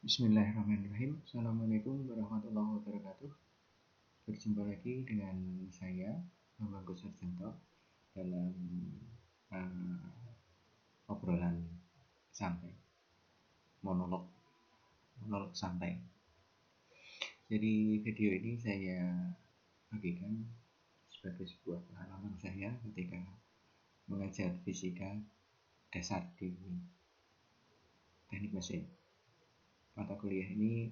Bismillahirrahmanirrahim. Assalamualaikum warahmatullahi wabarakatuh. Berjumpa lagi dengan saya, Bambang Gusarjanto, dalam obrolan santai, monolog santai. Jadi video ini saya bagikan sebagai sebuah pengalaman saya ketika mengajar fisika dasar di teknik mesin. Mata kuliah ini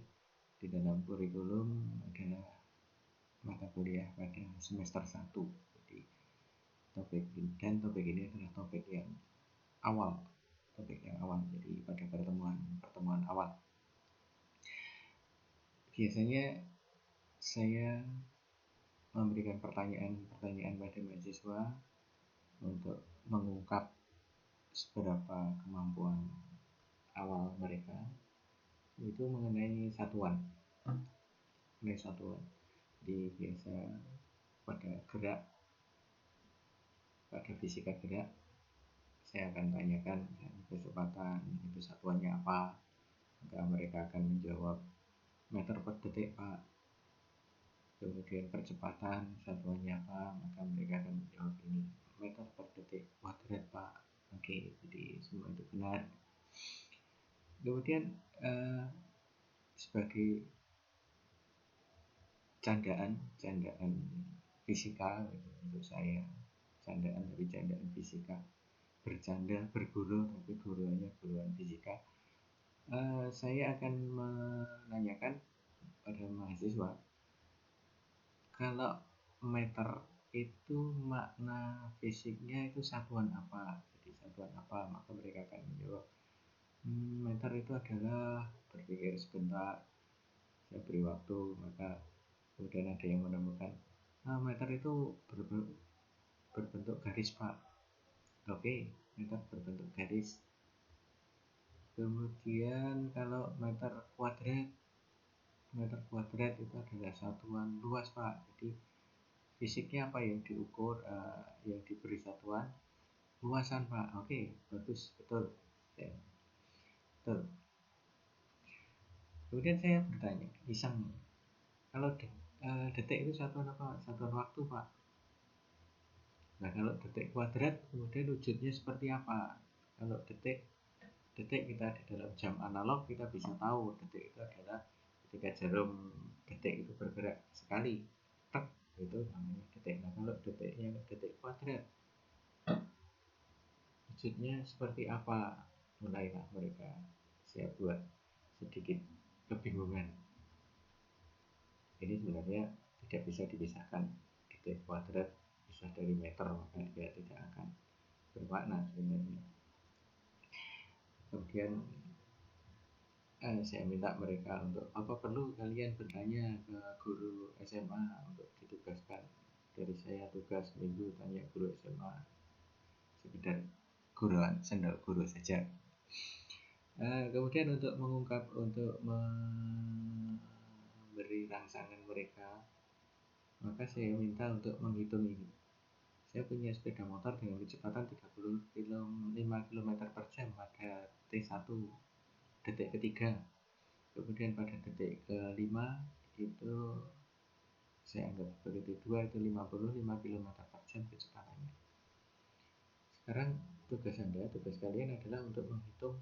di dalam kurikulum adalah mata kuliah pada semester 1. Jadi topik ini adalah topik yang awal. Jadi pada pertemuan awal biasanya saya memberikan pertanyaan pada mahasiswa untuk mengungkap seberapa kemampuan awal mereka itu mengenai satuan. Jadi biasa pada fisika gerak saya akan tanyakan kecepatan itu satuannya apa, maka mereka akan menjawab meter per detik Pak. Kemudian percepatan satuannya apa, maka mereka akan menjawab ini meter per detik kuadrat Pak. Oke, jadi semua itu benar. Kemudian sebagai candaan fisika untuk saya, candaan fisika, berguru tapi guruannya guruan fisika. Saya akan menanyakan pada mahasiswa, kalau meter itu makna fisiknya itu satuan apa? Jadi satuan apa? Maka mereka akan menjawab, meter itu adalah, berpikir sebentar, saya beri waktu, maka kemudian ada yang menemukan, meter itu berbentuk garis Pak. Oke, meter berbentuk garis. Kemudian kalau meter kuadrat itu adalah satuan luas Pak. Jadi fisiknya apa yang diukur, yang diberi satuan luasan Pak. Oke, bagus, betul. Ya, betul. Kemudian saya bertanya, iseng, kalau detik itu satuan apa? Satuan waktu Pak. Nah, kalau detik kuadrat kemudian wujudnya seperti apa? Kalau detik kita di dalam jam analog kita bisa tahu detik itu adalah ketika jarum detik itu bergerak sekali, tek, itu namanya detik. Nah, kalau detiknya detik kuadrat, wujudnya seperti apa? Mulailah mereka, saya buat sedikit kebingungan. Ini sebenarnya tidak bisa dipisahkan. Detik kuadrat bisa dari meter, maka dia tidak akan bermakna sebenarnya. Kemudian saya minta mereka untuk, apa perlu kalian bertanya ke guru SMA untuk ditugaskan? Dari saya tugas minggu tanya guru SMA, sekedar guruan sendal guru saja. Kemudian untuk memberi rangsangan mereka, maka saya minta untuk menghitung ini. Saya punya sepeda motor dengan kecepatan 5 km per jam pada T1 detik ketiga. Kemudian pada detik ke-5 itu saya anggap sebagai T2, itu 55 km per jam kecepatannya. Sekarang tugas kalian adalah untuk menghitung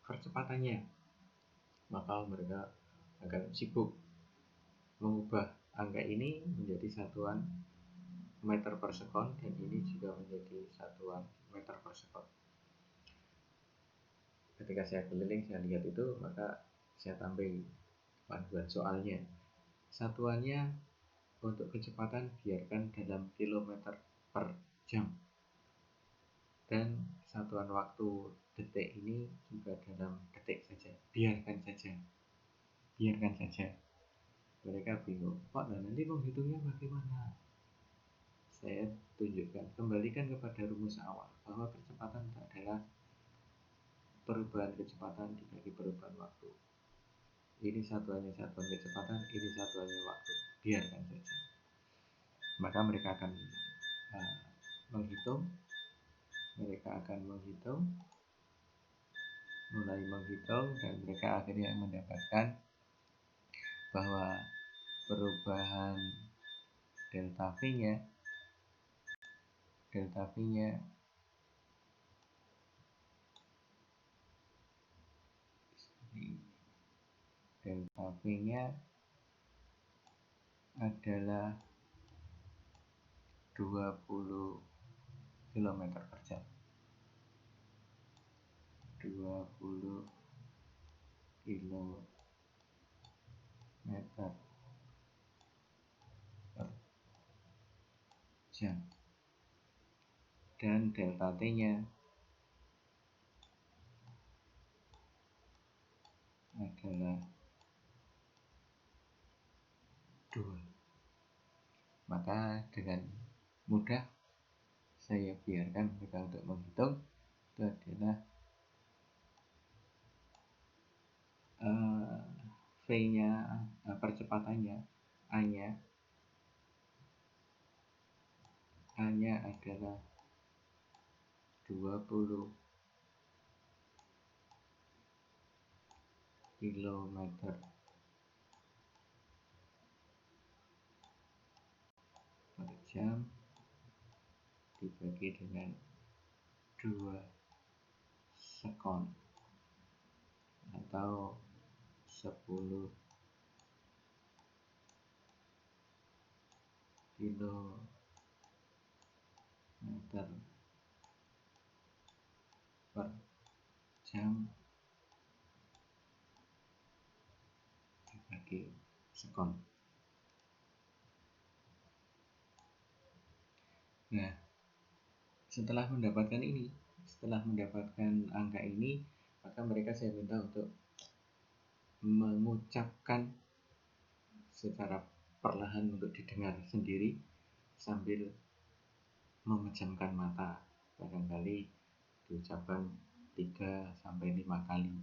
percepatannya. Maka mereka akan sibuk mengubah angka ini menjadi satuan meter per sekon, dan ini juga menjadi satuan meter per sekon. Ketika saya keliling, saya lihat itu, maka saya tambahi panduan soalnya. Satuannya untuk kecepatan biarkan dalam kilometer per jam, dan satuan waktu detik ini juga dalam detik saja. Biarkan saja. Mereka bingung, Pak, nanti menghitungnya bagaimana? Saya tunjukkan, kembalikan kepada rumus awal, bahwa kecepatan adalah perubahan kecepatan dibagi perubahan waktu. Ini satuannya satuan kecepatan, ini satuannya waktu. Biarkan saja. Maka mereka akan menghitung. mulai menghitung, dan mereka akhirnya mendapatkan bahwa perubahan delta V-nya delta V-nya adalah 20 km per jam. 20 km per jam. Dan delta T-nya adalah 2. Maka dengan mudah saya biarkan mereka untuk menghitung. Itu adalah V-nya, percepatannya, A-nya adalah 20 km per jam dibagi dengan 2 sekon atau 10 km per jam dibagi sekon. Nah, setelah mendapatkan angka ini, maka mereka saya minta untuk mengucapkan secara perlahan untuk didengar sendiri sambil memejamkan mata. Barangkali diucapkan 3-5 kali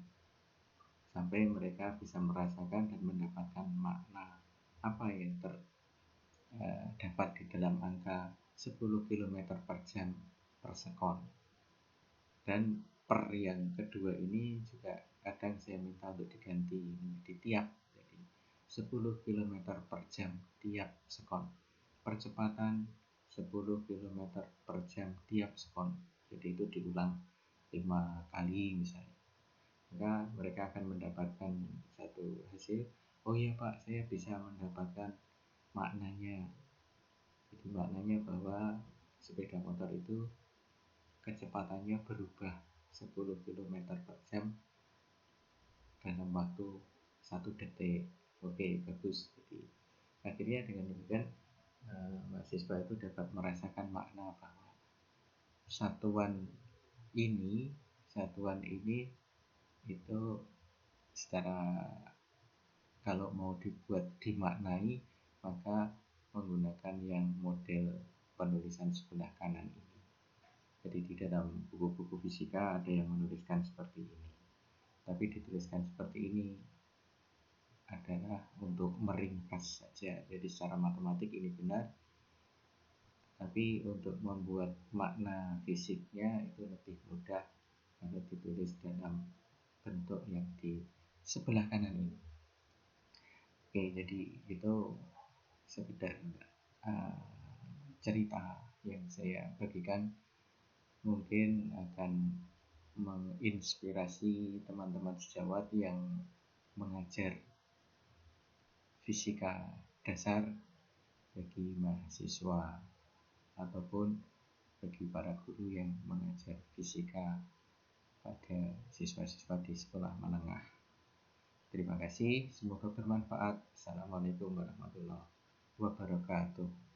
sampai mereka bisa merasakan dan mendapatkan makna apa yang terdapat di dalam angka 10 km per jam per sekon. Dan per yang kedua ini juga kadang saya minta untuk diganti menjadi tiap, jadi 10 km per jam tiap sekon, percepatan 10 km per jam tiap sekon. Jadi itu diulang 5 kali misalnya. Maka mereka akan mendapatkan satu hasil, oh iya Pak, saya bisa mendapatkan maknanya. Jadi maknanya bahwa sepeda motor itu kecepatannya berubah 10 km per jam dalam waktu 1 detik. Oke, bagus. Jadi akhirnya dengan demikian mahasiswa itu dapat merasakan makna bahwa satuan ini itu secara, kalau mau dibuat dimaknai, maka menggunakan yang model penulisan sebelah kanan ini. Jadi di dalam buku-buku fisika ada yang menuliskan seperti ini, tapi dituliskan seperti ini adalah untuk meringkas saja. Jadi secara matematik ini benar, tapi untuk membuat makna fisiknya itu lebih mudah kalau ditulis dalam bentuk yang di sebelah kanan ini. Oke, jadi itu sekedar cerita yang saya bagikan, mungkin akan menginspirasi teman-teman sejawat yang mengajar fisika dasar bagi mahasiswa ataupun bagi para guru yang mengajar fisika pada siswa-siswa di sekolah menengah. Terima kasih, semoga bermanfaat. Assalamualaikum warahmatullahi wabarakatuh.